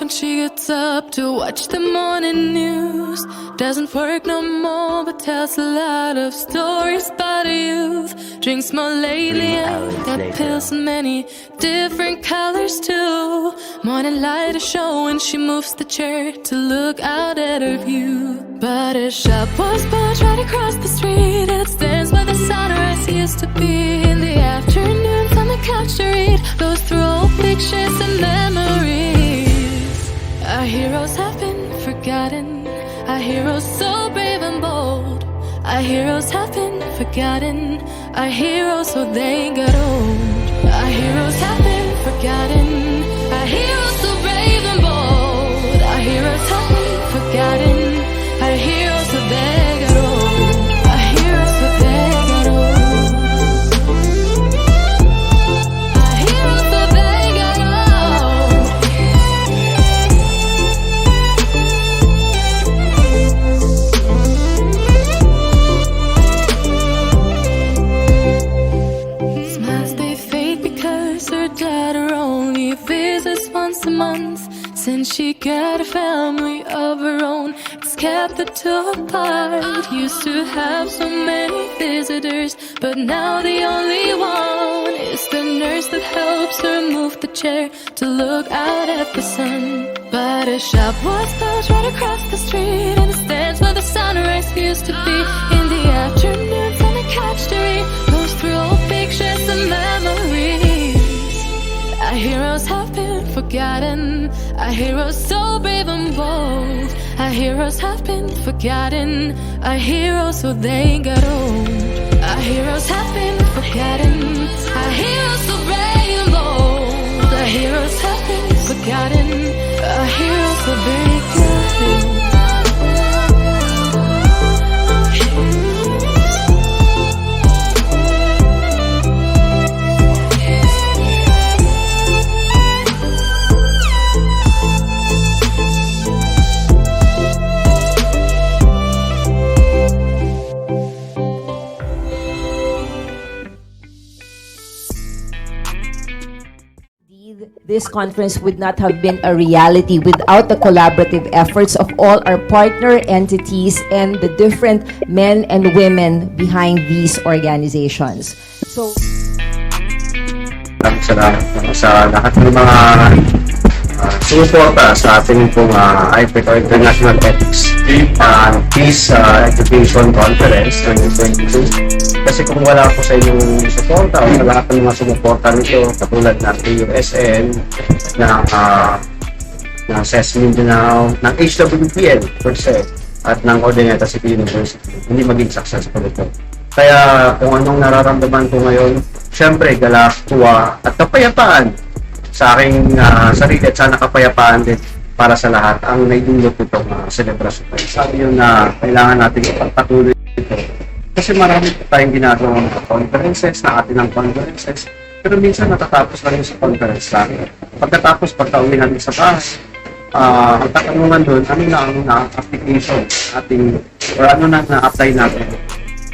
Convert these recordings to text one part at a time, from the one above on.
when she gets up to watch the morning news. Doesn't work no more, but tells a lot of stories about her youth. Drinks more lately and got pills in many different colors too. Morning light is showing, she moves the chair to look out at her view. But her shop was built right across the street, and it stands where the sunrise used to be. In the afternoons on the couch to read, goes through old pictures and memories. Our heroes have been forgotten, our heroes so brave and bold. Our heroes have been forgotten, our heroes so they got old. Our heroes have been forgotten, our heroes so brave and bold. Our heroes have been forgotten, our heroes so they got old. Our heroes so they got old. Our heroes so they got old. Smiles they fade because her daughter only visits once a month. Since she got a family of her own, it's kept the two apart. Used to have so many visitors, but now the only one is the nurse that helps her move the chair to look out at the sun. But her shop was built right across the street, and it stands where the sunrise used to be. In the afternoons on the couch to read, goes through old pictures and memories. Our heroes have been forgotten, our heroes so brave and bold. Our heroes have been forgotten, our heroes so they got old. Our heroes have been forgotten, our heroes so brave and bold. Our heroes have been forgotten, our heroes so they got old. This conference would not have been a reality without the collaborative efforts of all our partner entities and the different men and women behind these organizations. So, salamat sa lahat ng mga sumuporta sa ating pong IPEC or International Ethics Peace Education Conference 2022. Kasi kung wala po sa inyong suporta o sa lahat ng mga sumuporta nito, katulad ng AUSN, ng CES Mindanao, ng HWPL per se, at ng Urdaneta City University, hindi maging successful ito. Kaya kung anong nararamdaman ko ngayon, syempre galak, tuwa, at kapayapaan sa aking sarili at sana kapayapaan din para sa lahat ang naidulot itong celebration. Sabi yun na kailangan natin ipagpatuloy ito. Kasi marami tayong ginagawang conferences, na atin ang conferences, pero minsan natatapos lang yung sa conference lang. Pagkatapos, pagka-uwi natin sa bahay, ang katanungan doon, ano na ang application ating, or ano na na-apply natin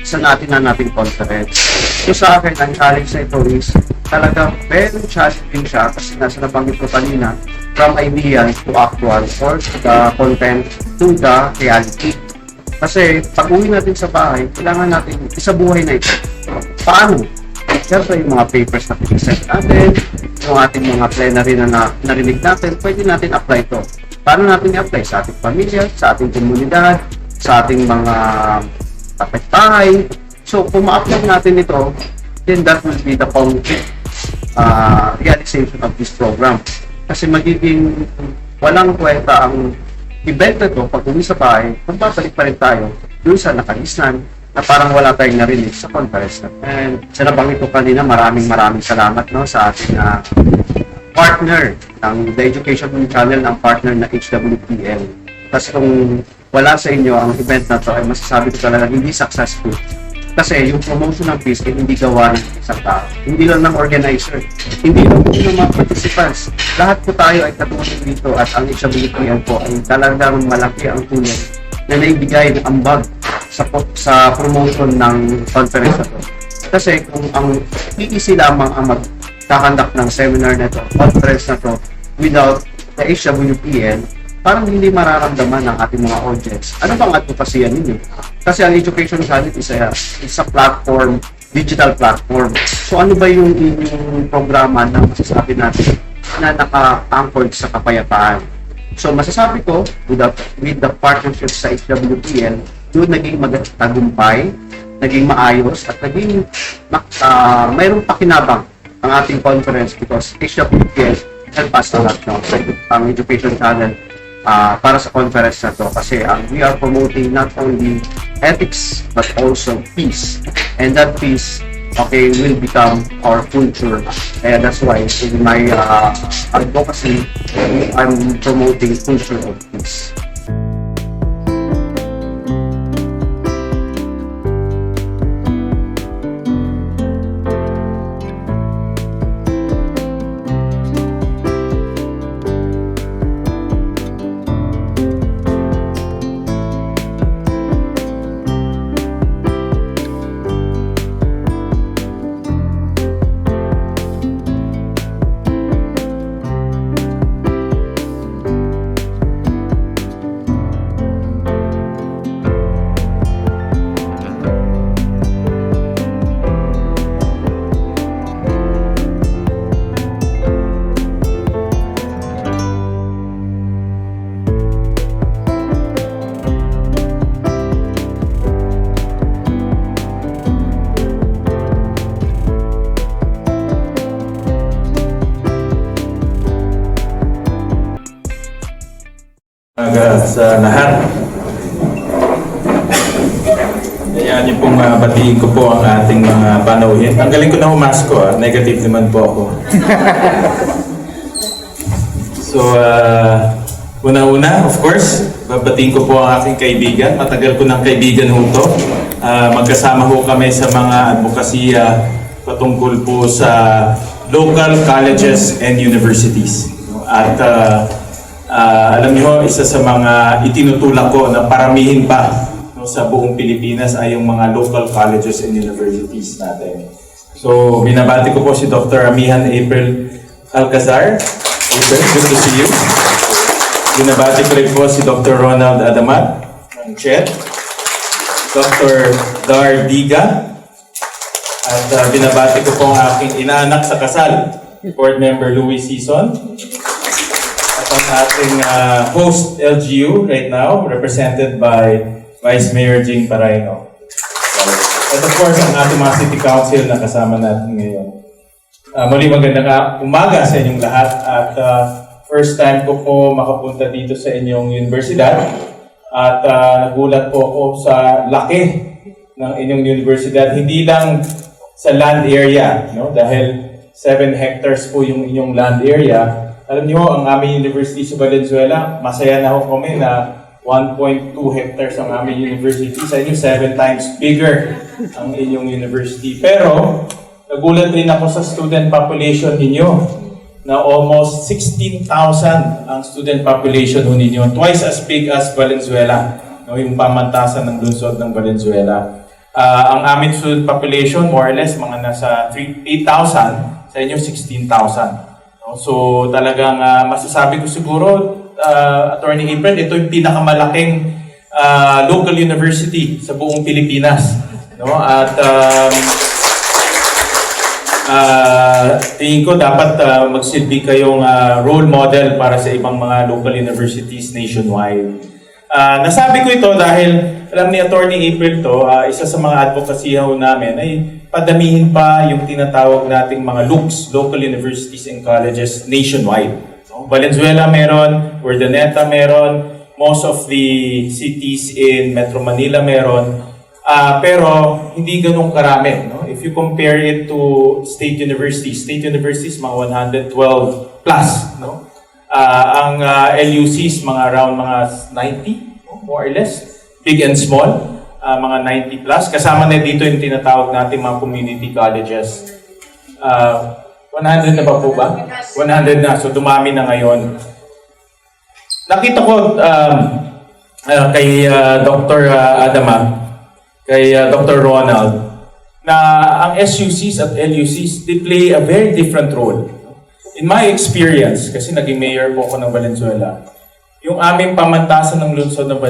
sa nating conference. So sa akin, ang challenge na ito is talaga very challenging siya kasi nasa nabanggit ko kanina, from idea to actual, or the content to the reality. Kasi pag uwi natin sa bahay, kailangan natin isabuhay na ito. Paano? Siyempre yung mga papers na pinag-set natin, yung ating mga plenary na narinig natin, pwede natin apply ito. Paano natin i-apply? Sa ating pamilya, sa ating komunidad, sa ating mga kapitbahay. So kung ma-apply natin ito, then that will be the concrete realization of this program. Kasi magiging walang kwenta ang event na ito, pag uwi sa bahay, magbabalik pa rin tayo doon sa nakaisnan na parang wala tayong narinig sa conference na. And sa nabanggit ko kanina, maraming salamat sa ating partner ng The Education Channel, ng partner na HWPL. Kasi kung wala sa inyo ang event na ito, ay masasabi ko talaga hindi successful. Kasi yung promotion ng peace ay hindi gawa ng isang tao. Hindi lang ng organizer. Hindi lang po ng mga participants. Lahat po tayo ay katulad dito at ang HWPL po ay talagang malaki ang tulong na naibigay ng ambag sa promotion ng conference na ito. Kasi kung ang PEC lamang ang magkakandak ng seminar na ito, conference na ito, without sa HWPL, parang hindi mararamdaman ng ating mga audience. Ano bang advocacy ninyo? Kasi ang Education Channel is a platform, digital platform. So ano ba yung inyong programa na masasabi natin na naka-anchored sa kapayapaan? So masasabi ko, with the partnership sa HWPL, doon naging magtagumpay, naging maayos, at naging mayroong pakinabang ang ating conference because HWPL help us a lot ang Education Channel para sa conference na to kasi we are promoting not only ethics but also peace, and that peace will become our culture, and that's why in my advocacy I'm promoting culture of peace. Sa lahat. Ayan yung pong batiin ko po ang ating mga panauhin. Ang galing ko na humasko, negative naman po ako. So, una-una, of course, babatiin ko po ang aking kaibigan. Matagal ko ng kaibigan ho to. Magkasama ho kami sa mga advokasya patungkol po sa local colleges and universities. At alam niyo, isa sa mga itinutulak ko na paramihin pa sa buong Pilipinas ay yung mga local colleges and universities natin. So, binabati ko po si Dr. Amihan April Alcazar. April, good to see you. Binabati ko rin po si Dr. Ronald Adamat ng CHED, Dr. Dar Diga, at binabati ko po ang aking inaanak sa kasal, Board Member Louis Sison, at ang ating host LGU right now, represented by Vice Mayor Jing Paraino. At of course, ang ating mga City Council na kasama natin ngayon. Muli magandang umaga sa inyong lahat at first time ko po makapunta dito sa inyong universidad at nagulat po ako sa laki ng inyong universidad. Hindi lang sa land area, no? Dahil 7 hectares po yung inyong land area. Alam niyo, ang aming university sa Valenzuela, masaya na ho kami na 1.2 hectares ang aming university. Sa inyo, 7 times bigger ang inyong university. Pero, nagulat rin ako sa student population ninyo na almost 16,000 ang student population ninyo. Twice as big as Valenzuela, no, yung pamantasan ng lungsod ng Valenzuela. Ang aming student population, more or less, mga nasa 8,000. Sa inyo, 16,000. No? So, talagang masasabi ko siguro, Attorney April, ito yung pinakamalaking local university sa buong Pilipinas. No? At tingin ko dapat magsilbi kayong role model para sa ibang mga local universities nationwide. Nasabi ko ito dahil alam ni Attorney April to, isa sa mga advocacy namin ay padamihin pa yung tinatawag nating mga LUCs, Local Universities and Colleges nationwide. Valenzuela meron, Urdaneta meron, most of the cities in Metro Manila meron, pero hindi ganun karami. No? If you compare it to state universities mga 112 plus. No? Ang LUCs mga around mga 90, no? More or less, big and small, mga 90 plus. Kasama na dito yung tinatawag natin mga community colleges. 100 na ba po ba? 100 na. So, dumami na ngayon. Nakita ko kay Dr. Adamat, kay Dr. Ronald, na ang SUCs at LUCs, they play a very different role. in my experience, kasi naging mayor po ako ng Valenzuela, yung aming pamantasan ng lungsod ng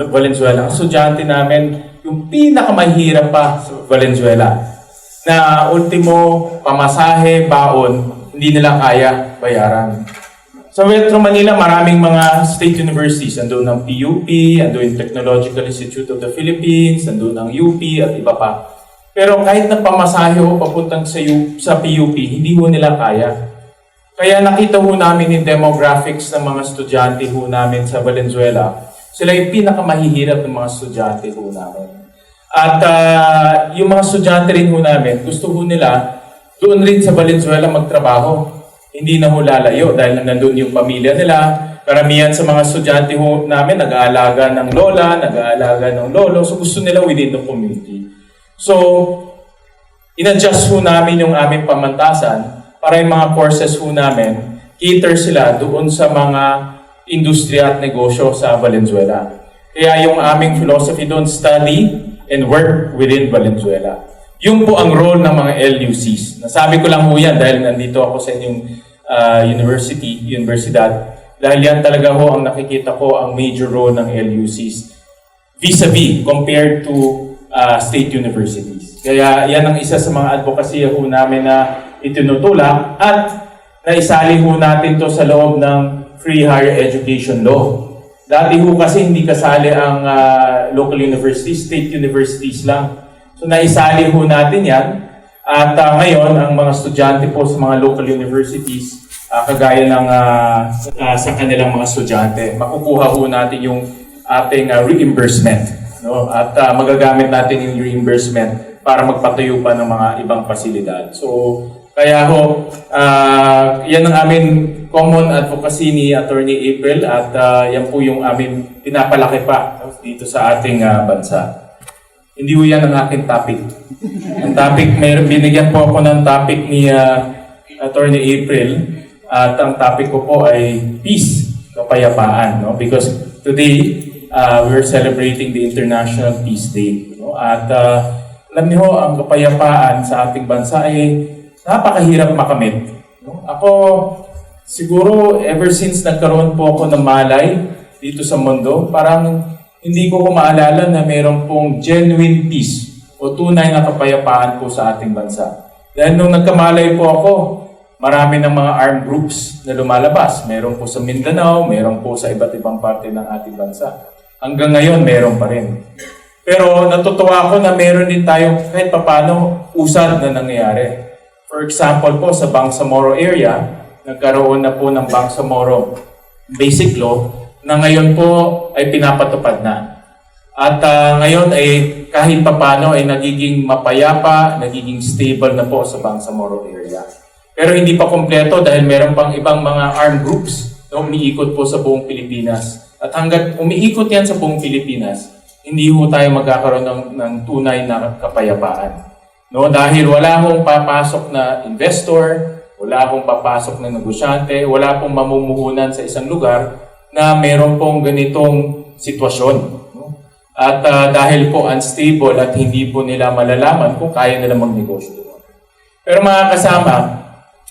Valenzuela, ang estudyante namin, yung pinakamahirap pa sa Valenzuela, na ultimo, pamasahe, baon, hindi nila kaya bayaran. Sa Metro Manila, maraming mga state universities. Andun ang PUP, andun yung Technological Institute of the Philippines, andun ang UP, at iba pa. Pero kahit na pamasahe o papuntang sa PUP, hindi ho nila kaya. Kaya nakita ho namin yung demographics ng mga estudyante ho namin sa Valenzuela. Sila yung pinakamahihirap ng mga estudyante ho namin. At yung mga estudyante rin ho namin, gusto ho nila doon rin sa Valenzuela magtrabaho. Hindi na ho lalayo dahil nandun yung pamilya nila. Karamihan sa mga estudyante ho namin nag-aalaga ng lola, nag-aalaga ng lolo. So gusto nila within the community. So, in-adjust ho namin yung aming pamantasan para yung mga courses ho namin, cater sila doon sa mga industriya at negosyo sa Valenzuela. Kaya yung aming philosophy doon, study and work within Valenzuela. Yun po ang role ng mga LUCs. Nasabi ko lang ho yan dahil nandito ako sa inyong universidad. Dahil yan talaga ho ang nakikita ko ang major role ng LUCs vis-a-vis compared to state universities. Kaya yan ang isa sa mga advocacy ho namin na itinutulak at naisali ho natin to sa loob ng Free Higher Education Law. Dati ho kasi hindi kasali ang local universities, state universities lang. So naisali ho natin yan at ngayon ang mga estudyante po sa mga local universities kagaya ng sa kanilang mga estudyante, makukuha ho natin yung ating reimbursement. No? At magagamit natin yung reimbursement para magpatayo pa ng mga ibang pasilidad. So, kaya ho, yan ang aming common advocacy ni Attorney April at yan po yung aming pinapalaki pa dito sa ating bansa. Hindi ho yan ang aking topic. Ang topic, binigyan po ako ng topic ni Attorney April at ang topic ko po ay peace, kapayapaan. No? Because today, we're celebrating the International Peace Day. No? At alam niyo ho, ang kapayapaan sa ating bansa ay napakahirap makamit. No? Ako, siguro, ever since nagkaroon po ako ng malay dito sa mundo, parang hindi ko maalala na mayroon pong genuine peace o tunay na kapayapaan po sa ating bansa. Dahil nung nagkamalay po ako, marami ng mga armed groups na lumalabas. Meron po sa Mindanao, meron po sa iba't ibang parte ng ating bansa. Hanggang ngayon, meron pa rin. Pero natutuwa ako na meron din tayo kahit papano usad na nangyayari. For example po, sa Bangsamoro area, nagkaroon na po ng Bangsamoro Basic Law na ngayon po ay pinapatupad na. At ngayon ay kahit papano ay nagiging mapayapa, nagiging stable na po sa Bangsamoro area. Pero hindi pa kompleto dahil meron pang ibang mga armed groups na umiikot po sa buong Pilipinas. At hanggat umiikot yan sa buong Pilipinas, hindi po tayo magkakaroon ng tunay na kapayapaan. No, dahil wala akong papasok na investor, wala akong papasok na negosyante, wala akong mamumuhunan sa isang lugar na meron pong ganitong sitwasyon. No? At dahil po unstable at hindi po nila malalaman kung kaya nila magnegosyo doon. Pero mga kasama,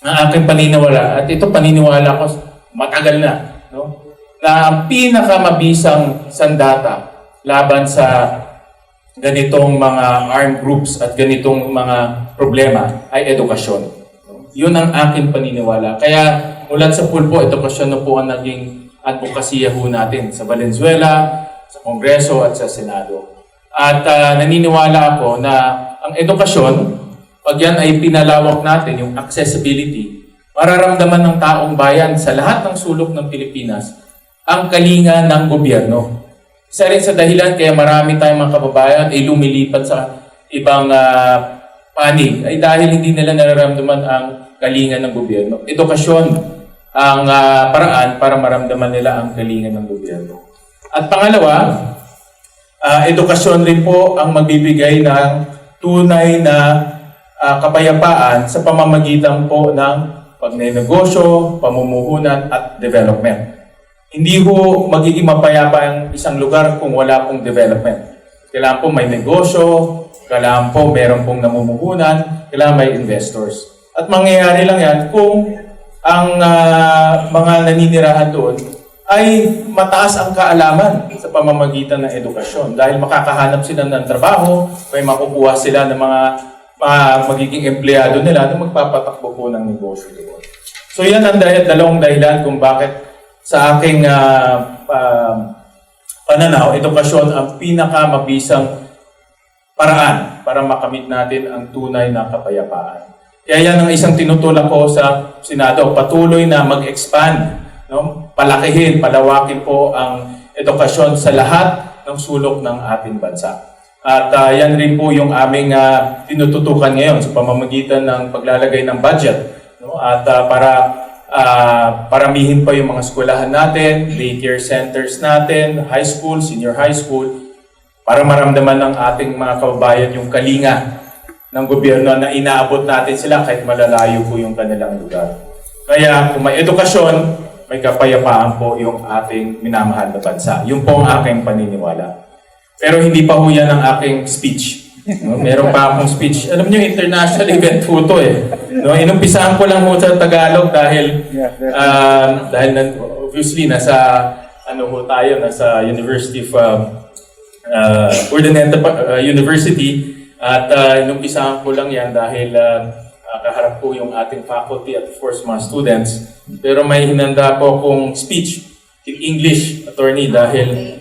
ang aking paniniwala, at ito paniniwala ko matagal na, no? Na ang pinakamabisang sandata laban sa ganitong mga armed groups at ganitong mga problema ay edukasyon. Yun ang aking paniniwala. Kaya mulat sa pulpo, edukasyon na po ang naging advokasya ho natin sa Valenzuela, sa Kongreso at sa Senado. At naniniwala ako na ang edukasyon, pag yan ay pinalawak natin, yung accessibility, mararamdaman ng taong bayan sa lahat ng sulok ng Pilipinas ang kalinga ng gobyerno. Isa rin sa dahilan kaya marami tayong mga kababayan ay lumilipat sa ibang panig ay dahil hindi nila nararamdaman ang kalinga ng gobyerno. Edukasyon ang paraan para maramdaman nila ang kalinga ng gobyerno. At pangalawa, edukasyon rin po ang magbibigay ng tunay na kapayapaan sa pamamagitan po ng pagnenegosyo, pamumuhunan at development. Hindi ho magiging mapayapa ang isang lugar kung wala pong development. Kailangan po may negosyo, kailangan po meron pong namumuhunan, kailangan may investors. At mangyayari lang yan kung ang mga naninirahan doon ay mataas ang kaalaman sa pamamagitan ng edukasyon dahil makakahanap sila ng trabaho, may makukuha sila ng mga magiging empleyado nila na magpapatakbo po ng negosyo doon. So yan ang dalawang dahilan kung bakit sa aking pananaw, edukasyon ang pinakamabisang paraan para makamit natin ang tunay na kapayapaan. Kaya yan ang isang tinutulak ko sa Senado, patuloy na mag-expand, no? Palakihin, palawakin po ang edukasyon sa lahat ng sulok ng ating bansa. At yan rin po yung aming tinututukan ngayon sa pamamagitan ng paglalagay ng budget, no? At para paramihin pa yung mga eskwelahan natin, daycare centers natin, high school, senior high school, para maramdaman ng ating mga kababayan yung kalinga ng gobyerno na inaabot natin sila kahit malalayo po yung kanilang lugar. Kaya kung may edukasyon, may kapayapaan po yung ating minamahal na bansa. Yun po ang aking paniniwala. Pero hindi pa ho yan ang aking speech. No? Meron pa akong speech. Alam niyo, international event po ito eh. No? Inumpisahan ko lang ho sa Tagalog dahil obviously nasa nasa University of Urdaneta University at inumpisahan ko lang yan dahil kaharap po yung ating faculty at of course mga students. Pero may hinanda po akong speech in English, attorney, dahil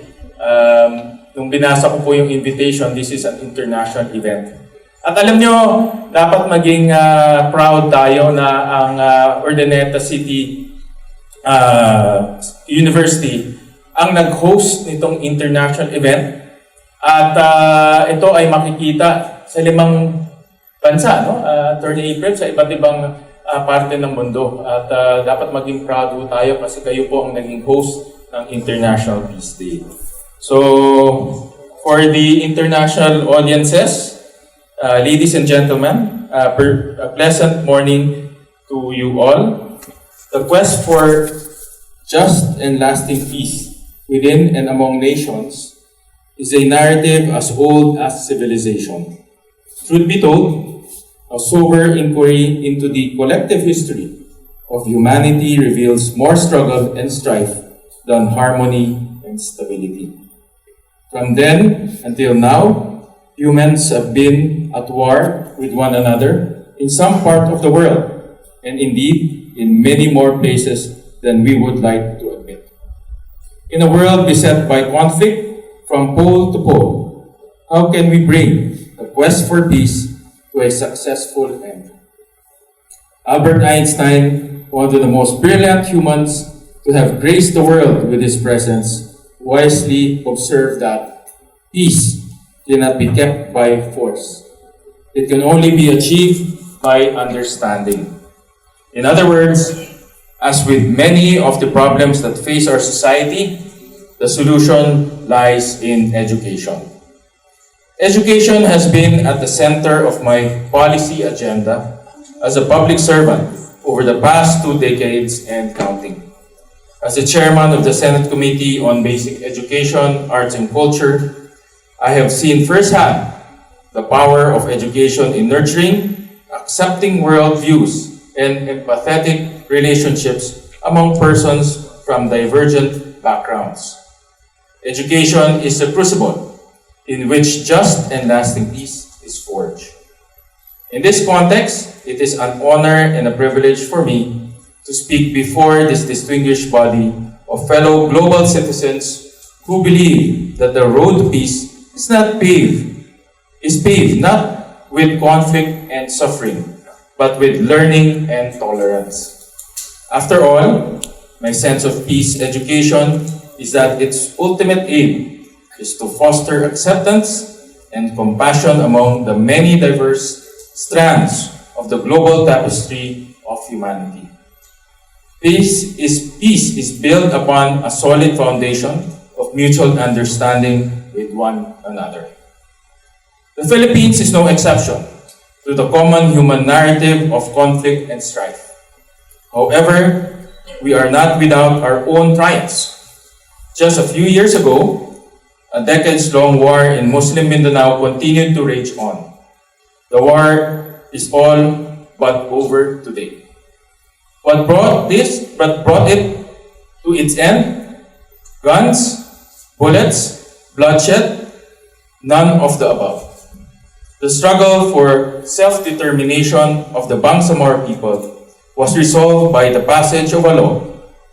nung binasa ko po yung invitation, this is an international event. At alam nyo, dapat maging proud tayo na ang Urdaneta City University ang nag-host nitong international event. At ito ay makikita sa 5 bansa, no? Attorney April, sa iba't ibang parte ng mundo. At dapat maging proud po tayo kasi kayo po ang naging host ng International Peace Day. So, for the international audiences, ladies and gentlemen, a pleasant morning to you all. The quest for just and lasting peace within and among nations is a narrative as old as civilization. Truth be told, a sober inquiry into the collective history of humanity reveals more struggle and strife than harmony and stability. From then until now, humans have been at war with one another in some part of the world, and indeed in many more places than we would like to admit. In a world beset by conflict from pole to pole, how can we bring the quest for peace to a successful end? Albert Einstein, one of the most brilliant humans to have graced the world with his presence, wisely observed that peace cannot be kept by force. It can only be achieved by understanding. In other words, as with many of the problems that face our society, the solution lies in education. Education has been at the center of my policy agenda as a public servant over the past 2 decades and counting. As the chairman of the Senate Committee on Basic Education, Arts and Culture, I have seen firsthand the power of education in nurturing, accepting worldviews, and empathetic relationships among persons from divergent backgrounds. Education is a crucible in which just and lasting peace is forged. In this context, it is an honor and a privilege for me to speak before this distinguished body of fellow global citizens who believe that the road to peace is paved not with conflict and suffering, but with learning and tolerance. After all, my sense of peace education is that its ultimate aim is to foster acceptance and compassion among the many diverse strands of the global tapestry of humanity. Peace is built upon a solid foundation of mutual understanding with one another. The Philippines is no exception to the common human narrative of conflict and strife. However, we are not without our own triumphs. Just a few years ago, a decades-long war in Muslim Mindanao continued to rage on. The war is all but over today. What brought it to its end? Guns, bullets, bloodshed, none of the above. The struggle for self-determination of the Bangsamoro people was resolved by the passage of a law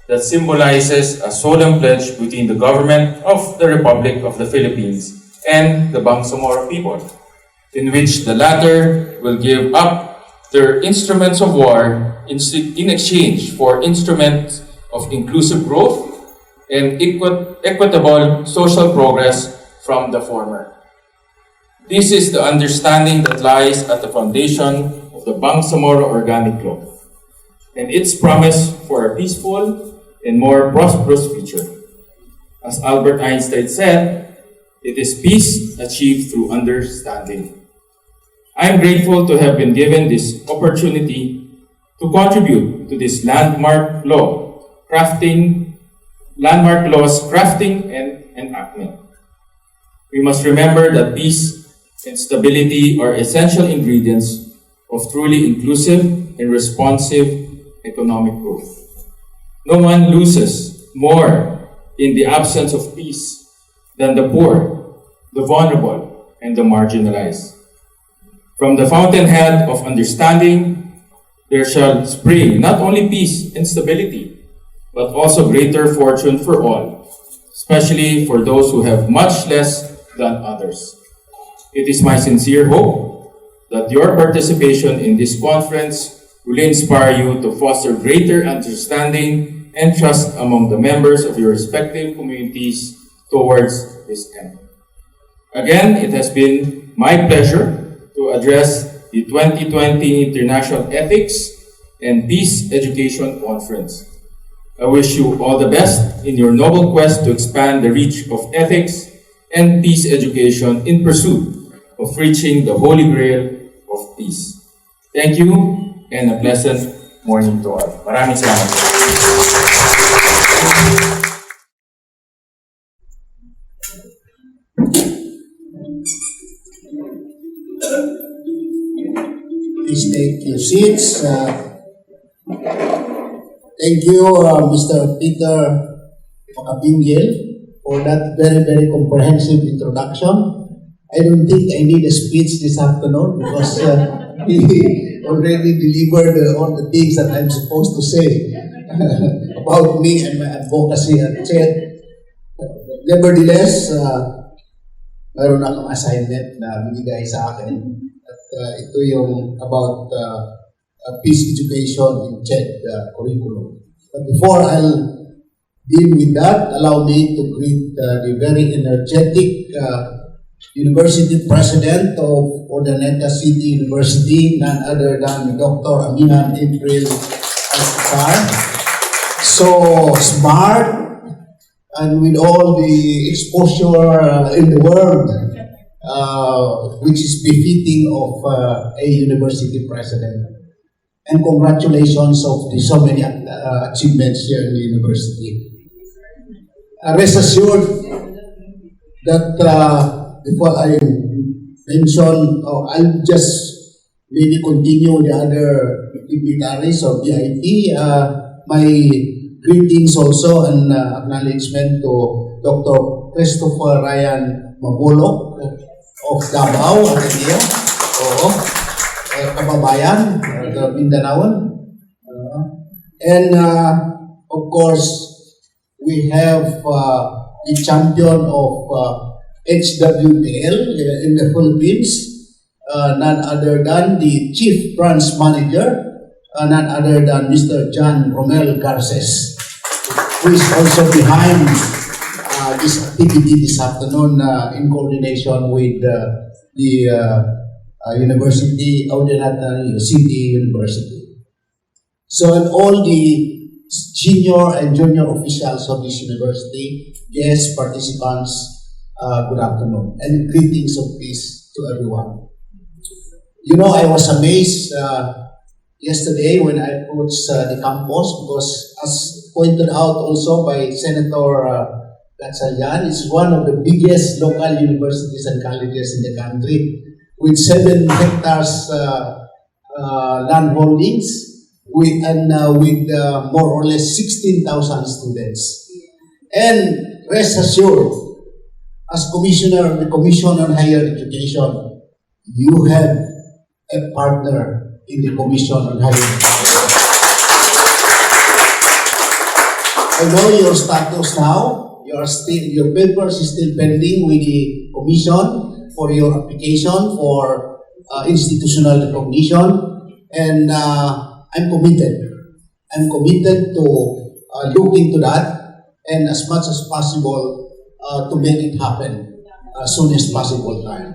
that symbolizes a solemn pledge between the government of the Republic of the Philippines and the Bangsamoro people, in which the latter will give up their instruments of war in exchange for instruments of inclusive growth and equitable social progress from the former. This is the understanding that lies at the foundation of the Bangsamoro Organic Law and its promise for a peaceful and more prosperous future. As Albert Einstein said, it is peace achieved through understanding. I am grateful to have been given this opportunity to contribute to this landmark law's crafting and enactment. We must remember that peace and stability are essential ingredients of truly inclusive and responsive economic growth. No one loses more in the absence of peace than the poor, the vulnerable, and the marginalized. From the fountainhead of understanding, there shall spring not only peace and stability, but also greater fortune for all, especially for those who have much less than others. It is my sincere hope that your participation in this conference will inspire you to foster greater understanding and trust among the members of your respective communities towards this end. Again, it has been my pleasure to address the 2020 International Ethics and Peace Education Conference. I wish you all the best in your noble quest to expand the reach of ethics and peace education in pursuit of reaching the Holy Grail of peace. Thank you and a pleasant morning to all. Maraming salamat. Please take your seats. Thank you, Mr. Peter Makabingil, for that very, very comprehensive introduction. I don't think I need a speech this afternoon because he already delivered all the things that I'm supposed to say about me and my advocacy at CHED. Nevertheless, mayroon akong assignment na binigay sa akin. At ito yung about peace education in CHED curriculum. But before I'll deal with that, allow me to greet the very energetic University President of Urdaneta City University, none other than Dr. Amihan April Alcazar. So smart and with all the exposure in the world, which is befitting of a university president. And congratulations of the so many achievements here in the university. Rest assured that before I mention, I'll just maybe continue the other dignitaries of VIP. My greetings also and acknowledgement to Dr. Christopher Ryan Mabolo of Davao, Ateneo. Oo. Kababayan, Mindanaon. And of course, we have the champion of HWPL in the Philippines, none other than the Chief Branch Manager, none other than Mr. John Romel Garces, who is also behind this activity this afternoon in coordination with the University, Urdaneta City University. So, and all the senior and junior officials of this university, guest participants, good afternoon, and greetings of peace to everyone. You know, I was amazed yesterday when I approached the campus because, as pointed out also by Senator Gatchalian, it's one of the biggest local universities and colleges in the country, with 7 hectares land holdings, with more or less 16,000 students. And rest assured, as Commissioner of the Commission on Higher Education, you have a partner in the Commission on Higher Education. I know your status now. Your papers is still pending with the Commission for your application for institutional recognition, and I'm committed. I'm committed to look into that, and as much as possible to make it happen as soon as possible time.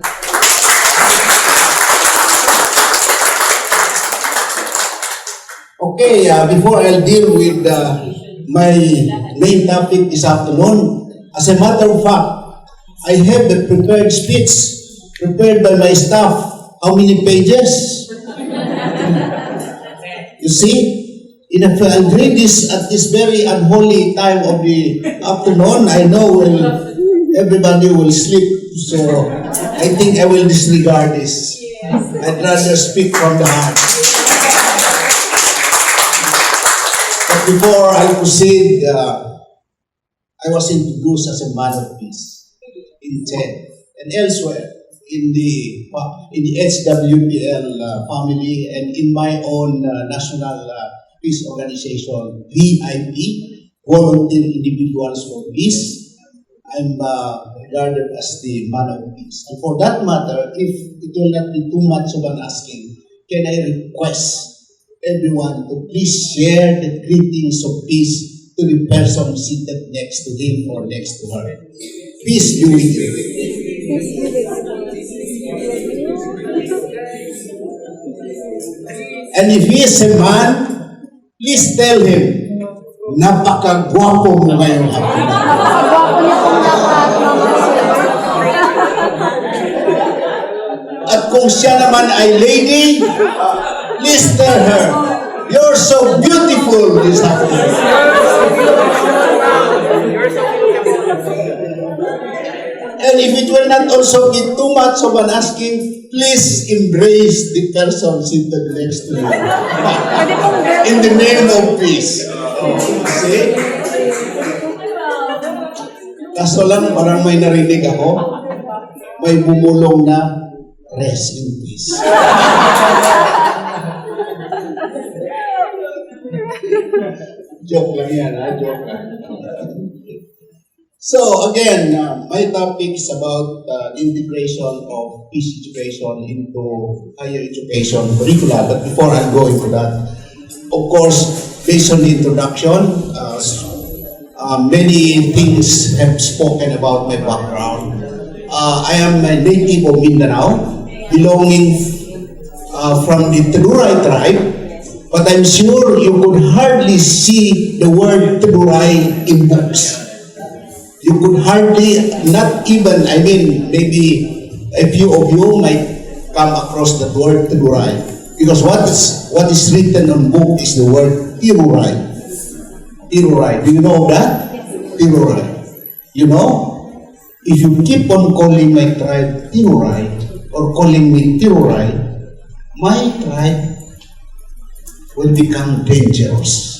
Okay, before I'll deal with my main topic this afternoon, as a matter of fact, I have a prepared speech prepared by my staff. How many pages? You see, if I'll read this at this very unholy time of the afternoon, I know everybody will sleep. So I think I will disregard this. I'd rather speak from the heart. But before I proceed, I was introduced as a man of peace in CHED and elsewhere in the HWPL family and in my own national peace organization, VIP, Volunteer Individuals for Peace. I'm regarded as the man of peace. And for that matter, if it will not be too much of an asking, can I request everyone to please share the greetings of peace to the person seated next to him or next to her. Peace be with you. And if he is a man, please tell him, napakagwapo mo ngayong hapon. At kung siya naman ay lady, please tell her, you're so beautiful this afternoon. And if it will not also be too much of an asking, please embrace the person seated next to you. In the name of peace. See? Kaso lang, parang may narinig ako, may bumulong na, rest in peace. Joke lang yan, ha? Joke lang. So, again, my topic is about integration of peace education into higher education curricula. But before I go into that, of course, based on the introduction, many things have spoken about my background. I am a native of Mindanao, belonging from the Teluray tribe, but I'm sure you could hardly see the word Teluray in books. You could hardly, not even, I mean, maybe a few of you might come across the word Teluray. Because what is written on book is the word Tiruray. Tiruray. Do you know of that? Tiruray. You know, if you keep on calling my tribe Tiruray, or calling me Tiruray, my tribe will become dangerous.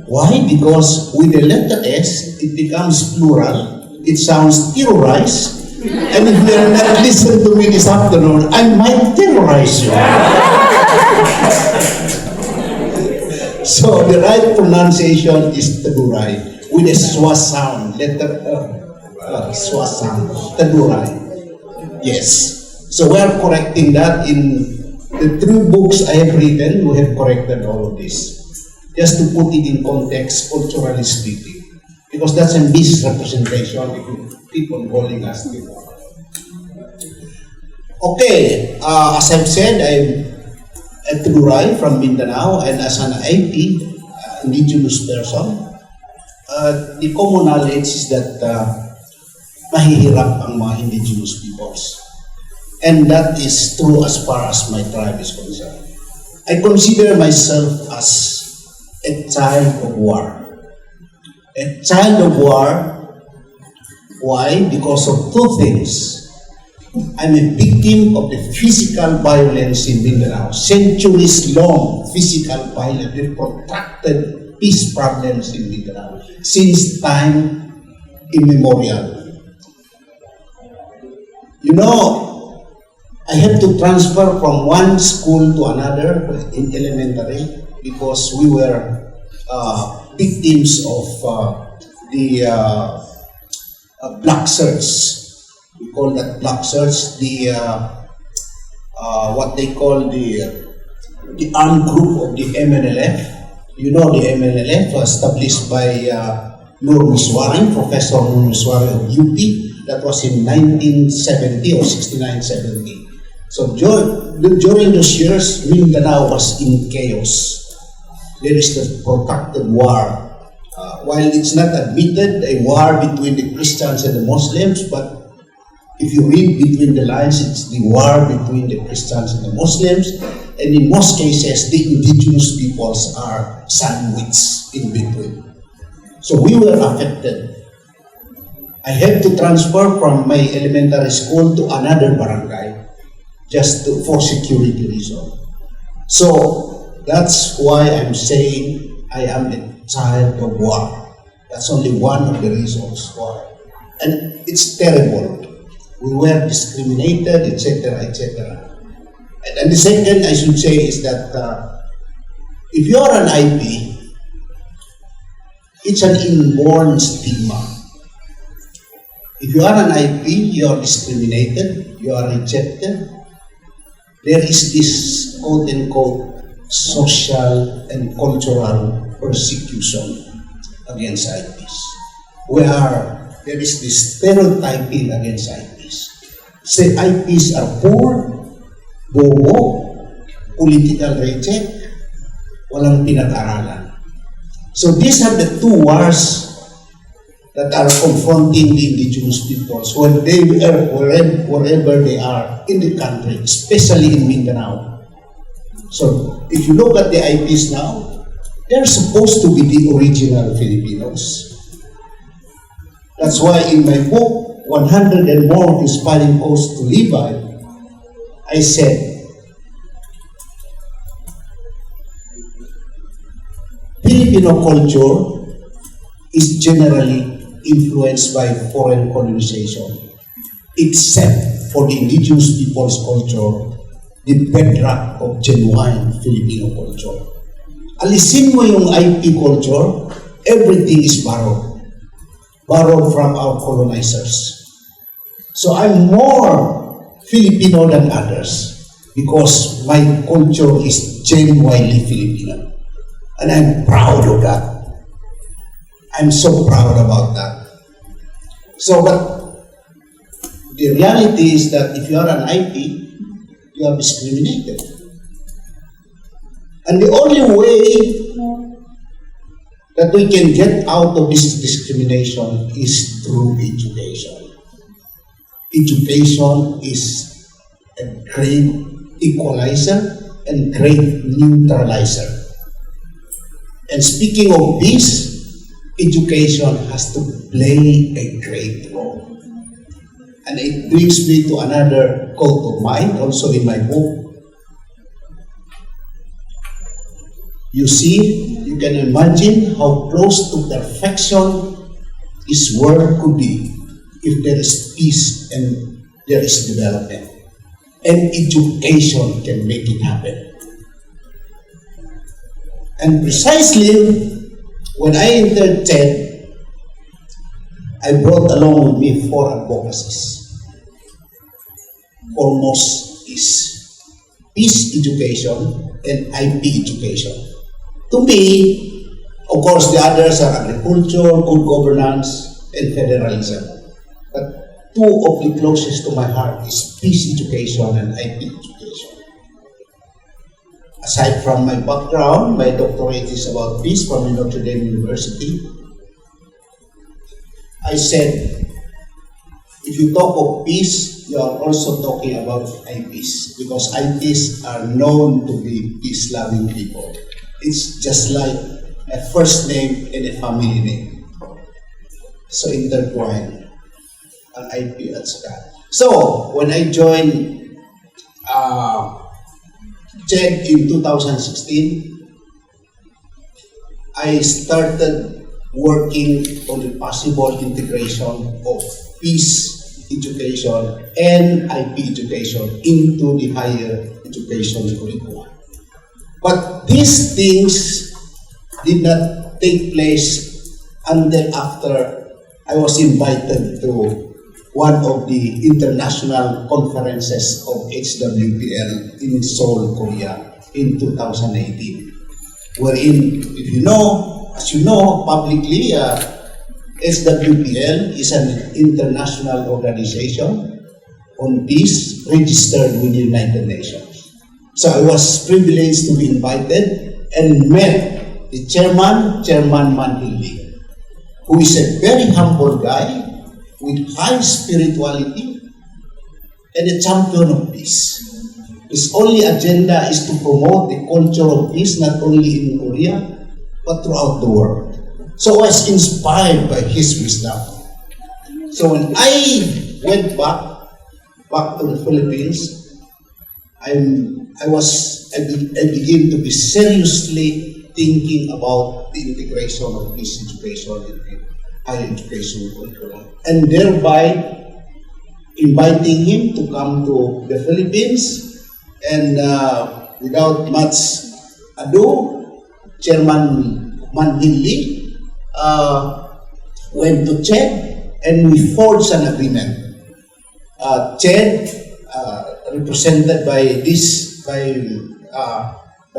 Why? Because with the letter S, it becomes plural. It sounds terrorize. And if you are not listening to me this afternoon, I might terrorize you. So the right pronunciation is Taduray with a swa sound. Letter swa sound. Taduray. Yes. So we are correcting that in the 3 books I have written. We have corrected all of this. Just to put it in context, culturally speaking. Because that's a misrepresentation if you keep on calling us. Okay, as I've said, I'm a Teluray from Mindanao, and as an IP, indigenous person, the common knowledge is that mahihirap ang mga indigenous peoples. And that is true as far as my tribe is concerned. I consider myself as a child of war. A child of war. Why? Because of 2 things. I'm a victim of the physical violence in Mindanao. Centuries-long physical violence, the protracted peace problems in Mindanao since time immemorial. You know, I had to transfer from one school to another in elementary because we were victims of the black search. We call that black search, the what they call the armed group of the MNLF. You know, the MNLF was established by Nur Miswari, Professor Nur Miswari of UP. That was in 1970 or 69-70. So during those years, Mindanao was in chaos. There is the protracted war. While it's not admitted, a war between the Christians and the Muslims, but if you read between the lines, it's the war between the Christians and the Muslims, and in most cases, the indigenous peoples are sandwiched in between. So we were affected. I had to transfer from my elementary school to another barangay just for security reasons. So that's why I'm saying I am a child of war. That's only one of the reasons why. And it's terrible. We were discriminated, etc., etc. And the second I should say is that if you are an IP, it's an inborn stigma. If you are an IP, you are discriminated, you are rejected. There is this quote-unquote social and cultural persecution against IPs, where there is this stereotyping against IPs. Say IPs are poor, bobo, political reject, walang pinag-aralan. So these are the two wars that are confronting the indigenous peoples when they are, wherever they are in the country, especially in Mindanao. So if you look at the IPs now, they're supposed to be the original Filipinos. That's why in my book, 100 and more inspiring quotes to live by, I said, Filipino culture is generally influenced by foreign colonization, except for the indigenous people's culture, the bedrock of genuine Filipino culture. Alisin mo yung IP culture, everything is borrowed from our colonizers. So I'm more Filipino than others because my culture is genuinely Filipino. And I'm proud of that. I'm so proud about that. So, but the reality is that if you are an IP, you are discriminated. And the only way that we can get out of this discrimination is through education. Education is a great equalizer and great neutralizer. And speaking of this, education has to play a great role. And it brings me to another quote of mine, also in my book. You see, you can imagine how close to perfection this world could be if there is peace and there is development. And education can make it happen. And precisely when I entered CHED, I brought along with me 4 advocacies. Foremost is peace education and IP education. To me, of course, the others are agriculture, good governance, and federalism. But 2 of the closest to my heart is peace education and IP education. Aside from my background, my doctorate is about peace from Notre Dame University. I said, if you talk of peace, you are also talking about IPs, because IPs are known to be peace-loving people. It's just like a first name and a family name. So intertwined, an IP at saka. So, when I joined CHED in 2016, I started working on the possible integration of peace education and IP education into the higher education curriculum. But these things did not take place until after I was invited to one of the international conferences of HWPL in Seoul, Korea in 2018. Wherein, if you know, as you know publicly, HWPL is an international organization on peace registered with the United Nations. So I was privileged to be invited and met the chairman Manhili, who is a very humble guy with high spirituality and a champion of peace. His only agenda is to promote the culture of peace not only in Korea but throughout the world. So I was inspired by his wisdom. So when I went back to the Philippines, I began to be seriously thinking about the integration of peace education into higher education curriculum, and thereby inviting him to come to the Philippines. And without much ado, Chairman Manhili went to CHED and we forged an agreement. CHED, represented by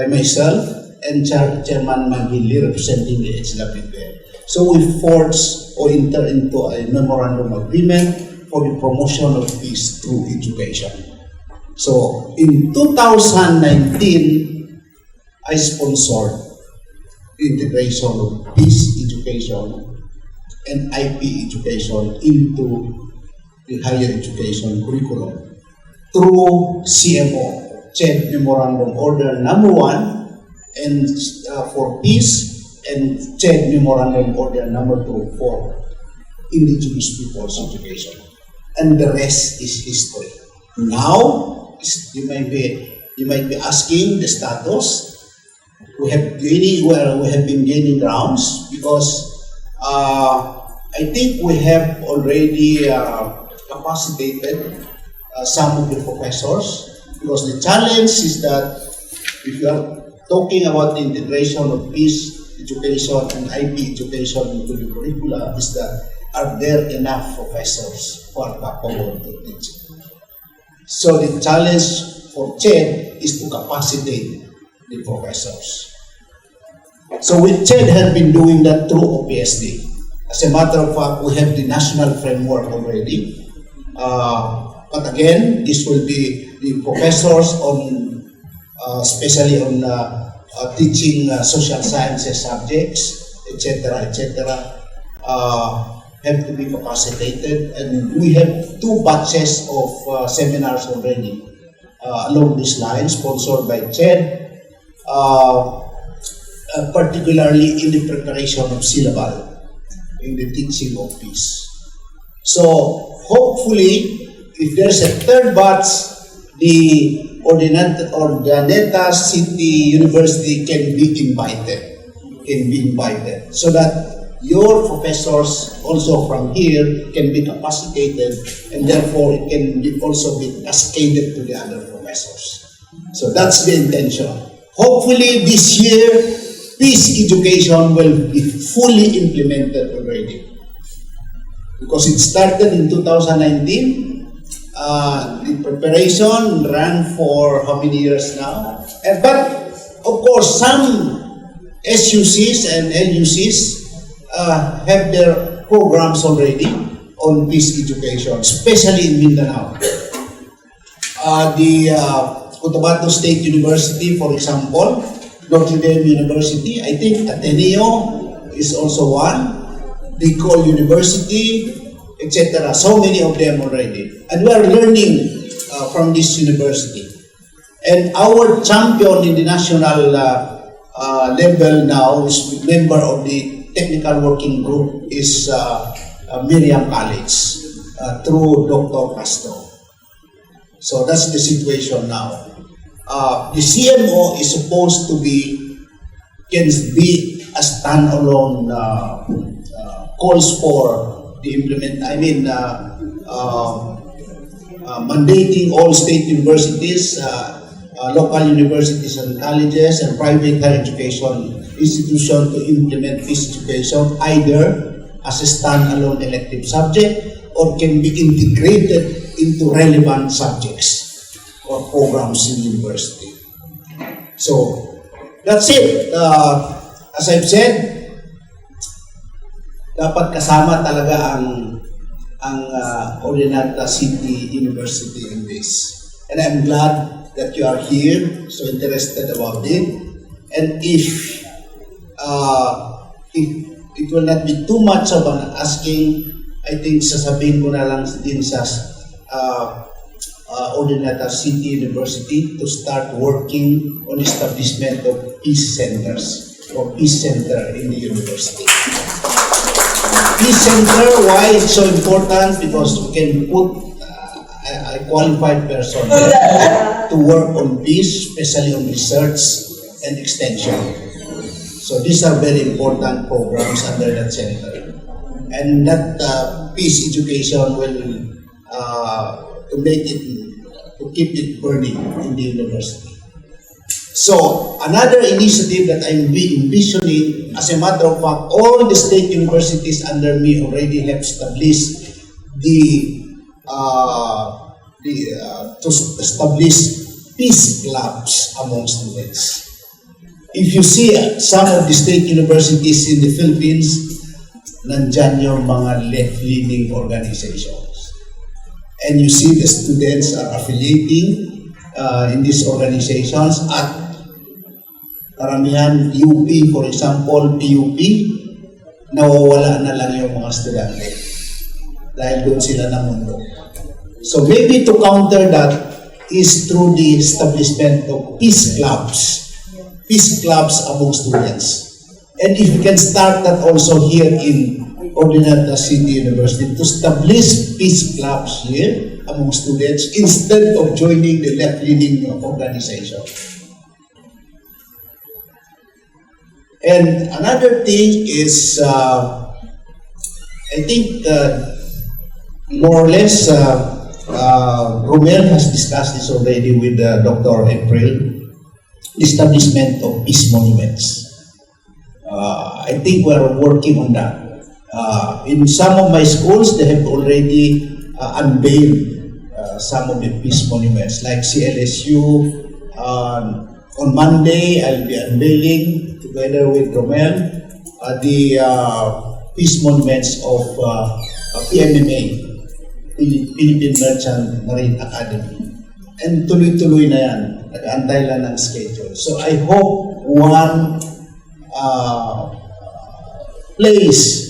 myself and Chairman Manhili representing the HWPL. So we forged or entered into a memorandum agreement for the promotion of peace through education. So in 2019, I sponsored integration of peace education and IP education into the higher education curriculum through CMO, CHED Memorandum Order Number 1, and for peace, and CHED Memorandum Order Number 2 for indigenous people's education. And the rest is history. Now, you might be asking the status. We have been gaining grounds because I think we have already capacitated some of the professors, because the challenge is that if you are talking about the integration of peace education and IP education into the curricula, is that are there enough professors who are capable to teach? So the challenge for CHED is to capacitate the professors. So with CHED have been doing that through Ph.D. As a matter of fact, we have the national framework already. But again, this will be the professors on, especially on teaching social sciences subjects, etc., have to be capacitated, and we have 2 batches of seminars already along this line, sponsored by CHED, particularly in the preparation of syllabus, in the teaching of peace. So hopefully, if there's a 3rd batch, the Urdaneta City University can be invited, so that your professors also from here can be capacitated, and therefore it can also be cascaded to the other professors. So that's the intention. Hopefully this year, peace education will be fully implemented already, because it started in 2019. The preparation ran for how many years now? But of course, some SUCs and LUCs have their programs already on peace education, especially in Mindanao. The Cotabato State University, for example, Notre Dame University, I think Ateneo is also one, Bicol University, etc. So many of them already. And we are learning from this university. And our champion in the national level now is member of the technical working group is Miriam College through Dr. Castro. So that's the situation now. The CMO is supposed to can be a standalone calls for the mandating all state universities, local universities and colleges, and private higher education institutions to implement peace education either as a standalone elective subject or can be integrated into relevant subjects or programs in university. So that's it. As I've said, dapat kasama talaga ang Urdaneta City University in this. And I'm glad that you are here, so interested about it. And if it will not be too much of an asking, I think sasabihin ko na lang din sa Urdaneta City University to start working on establishment of peace centers or peace center in the university. Peace center, why it's so important? Because we can put a qualified person to work on peace, especially on research and extension. So these are very important programs under that center. And that peace education will to keep it burning in the university. So another initiative that I'm envisioning, as a matter of fact, all the state universities under me already have established to establish peace clubs among students. If you see some of the state universities in the Philippines, nandyan yung mga left-leaning organizations. And you see the students are affiliating in these organizations at karamihan UP, for example, PUP, nawawala na lang yung mga estudyante dahil doon sila namundo. So maybe to counter that is through the establishment of peace clubs among students. And if we can start that also here in Urdaneta City University, to establish peace clubs here among students instead of joining the left-leaning organization. And another thing is, I think more or less, Romel has discussed this already with Dr. April, the establishment of peace monuments. I think we are working on that. In some of my schools, they have already unveiled some of the peace monuments, like CLSU. On Monday, I'll be unveiling, together with Romel, the peace monuments of PMMA, Philippine Merchant Marine Academy. And tuloy-tuloy na yan. Nag-aantay lang ng schedule. So I hope one place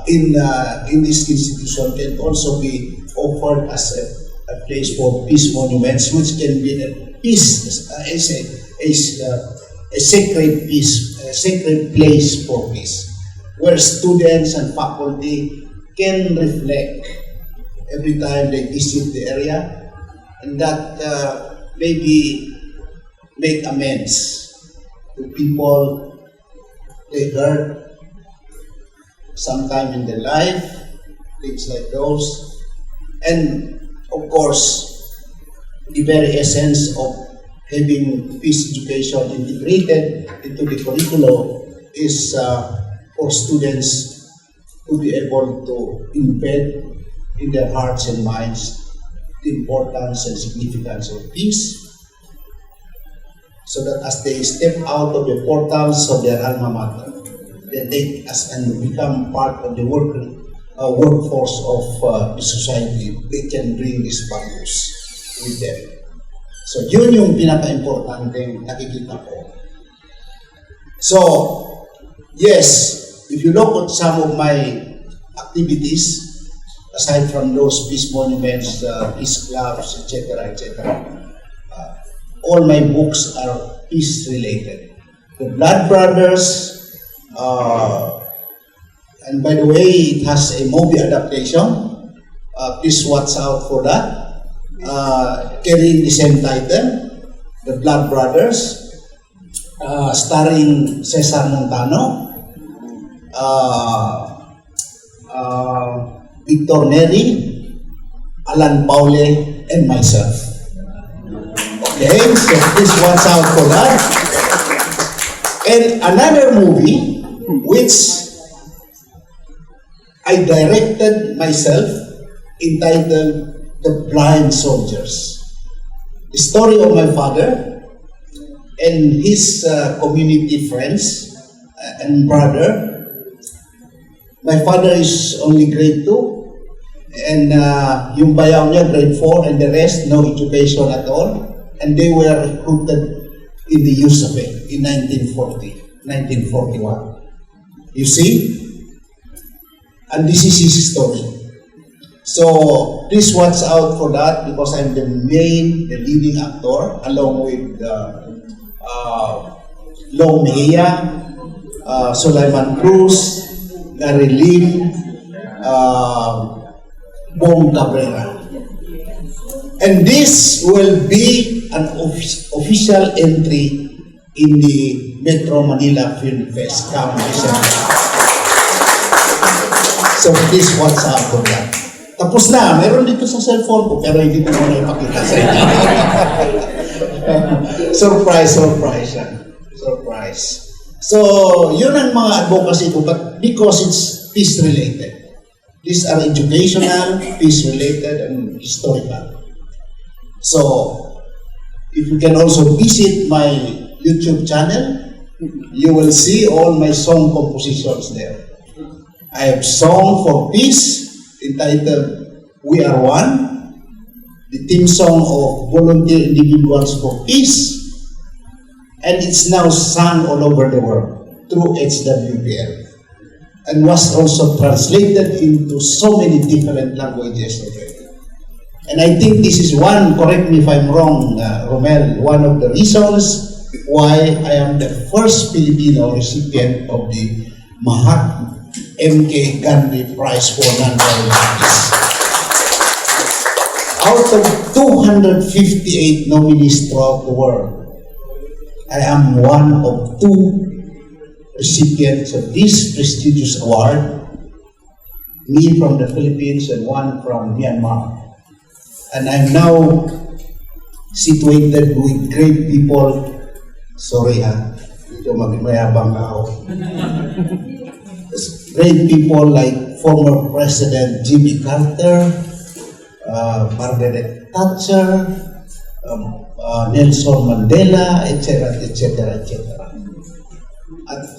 in this institution can also be offered as a place for peace monuments, which can be a peace, a sacred peace, a sacred place for peace, where students and faculty can reflect every time they visit the area, and that maybe make amends to people they hurt sometime in their life, things like those. And of course, the very essence of having peace education integrated into the curriculum is for students to be able to embed in their hearts and minds the importance and significance of peace, so that as they step out of the portals of their alma mater, they take us and become part of the workforce of the society, they can bring these values with them. So yun yung pinaka-importanteng nakikita ko. So, yes, if you look at some of my activities, aside from those peace monuments, peace clubs, etc., all my books are peace-related. The Blood Brothers, and by the way, it has a movie adaptation. Please watch out for that. carrying the same title, The Blood Brothers, starring Cesar Montano, Victor Neri, Alan Paule, and myself. Okay, so please watch out for that. And another movie which I directed myself, entitled The Blind Soldiers. The story of my father and his community friends and brother. My father is only grade 2, and yung bayaw niya grade 4, and the rest no education at all. And they were recruited in the use of it in 1941. You see? And this is his story. So please watch out for that, because I'm the leading actor, along with Long Mejia, Sulaiman Cruz, Gary Lim, Bong Cabrera. And this will be an official entry in the Metro Manila Film Fest come December. So please watch out for that. Tapos na, meron dito sa cellphone ko, pero hindi ko muna ipakita sa inyo. Surprise yan. Surprise. So, yun ang mga advocacy ko, but because it's peace-related. These are educational, peace-related, and historical. So, if you can also visit my YouTube channel, you will see all my song compositions there. I have song for peace, entitled We Are One, the theme song of Volunteer Individuals for Peace, and it's now sung all over the world through HWPL, and was also translated into so many different languages already. And I think this is one, correct me if I'm wrong, Romel, one of the reasons why I am the first Filipino recipient of the Mahatma M.K. Gandhi Prize for Non-Violent Peace. Out of 258 nominees throughout the world, I am one of 2 recipients of this prestigious award, me from the Philippines and one from Myanmar. And I'm now situated with great people. Sorry ito mayabang ako. Great people like former President Jimmy Carter, Margaret Thatcher, Nelson Mandela, etc., etc., etc. At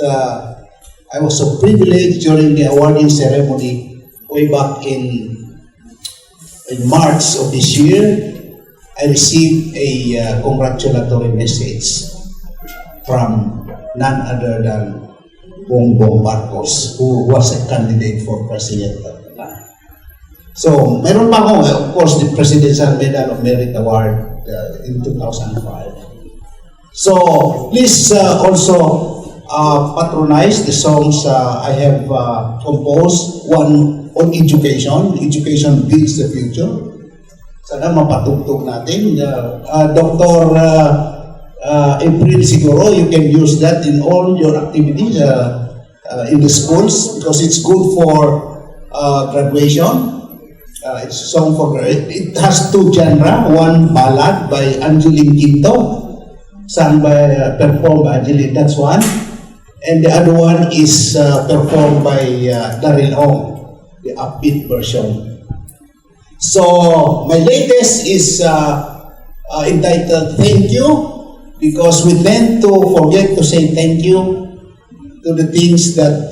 I was so privileged during the awarding ceremony way back in March of this year. I received a congratulatory message from none other than Bongbong Marcos, who was a candidate for president at the time. So, meron pa ako, of course, the Presidential Medal of Merit Award in 2005. So, please also patronize the songs I have composed. One on education. Education builds the future. Sana mapatugtog natin. Dr. April siguro, you can use that in all your activities in the schools, because it's good for graduation. It's a song for graduation. It has 2 genres. One ballad by Angeline Quinto, sung by, performed by Angeline, that's one. And the other one is performed by Daryl Ong, the upbeat version. So, my latest is entitled Thank You, because we tend to forget to say thank you to the things that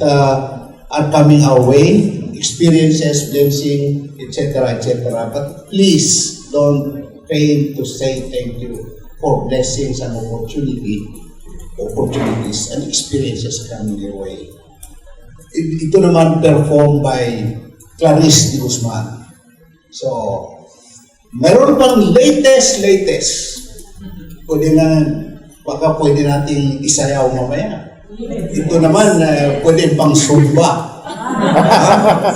are coming our way, experiences, blessing, etc., etc. But please don't fail to say thank you for blessings and opportunities and experiences coming your way. Ito naman performed by Clarice de Guzman. So, meron pang latest. Baka pwede nating isayaw mamaya. Ito naman, pwede pang sumba.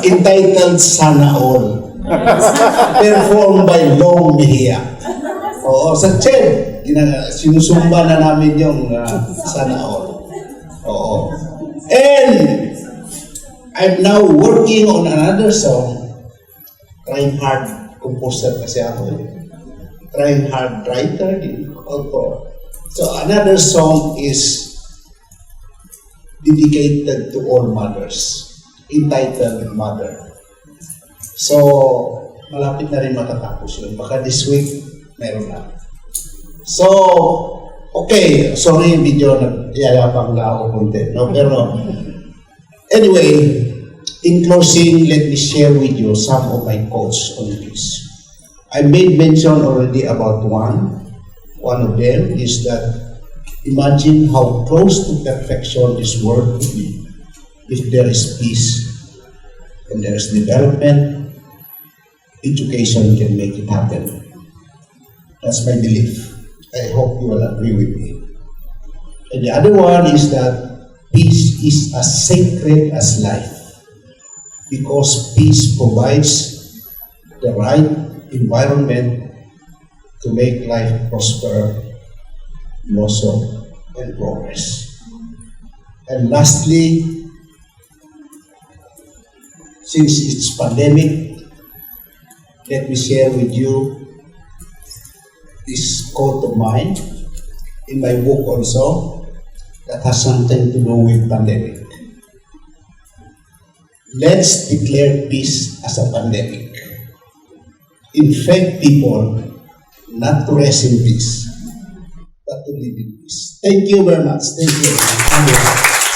Entitled Sana All. Performed by Long Mejia. Oo, sa CHED, sinusumba na namin yung sana all. Oo. And I'm now working on another song. Trying hard composer kasi ako. Trying hard writer din, author. So another song is dedicated to all mothers, entitled Mother. So, malapit na rin matatapos yun. Baka this week, meron na. So, okay, sorry, video nag-iyayapang na ako konti. No? Pero, anyway, in closing, let me share with you some of my quotes on this. I made mention already about one. One of them is that imagine how close to perfection this world would be if there is peace and there is development. Education can make it happen. That's my belief. I hope you will agree with me. And the other one is that peace is as sacred as life because peace provides the right environment to make life prosper, blossom, and progress. And lastly, since it's pandemic, let me share with you this quote of mine in my book also that has something to do with pandemic. Let's declare peace as a pandemic. Infect people not to rest in peace, but to live in peace. Thank you very much. Thank you.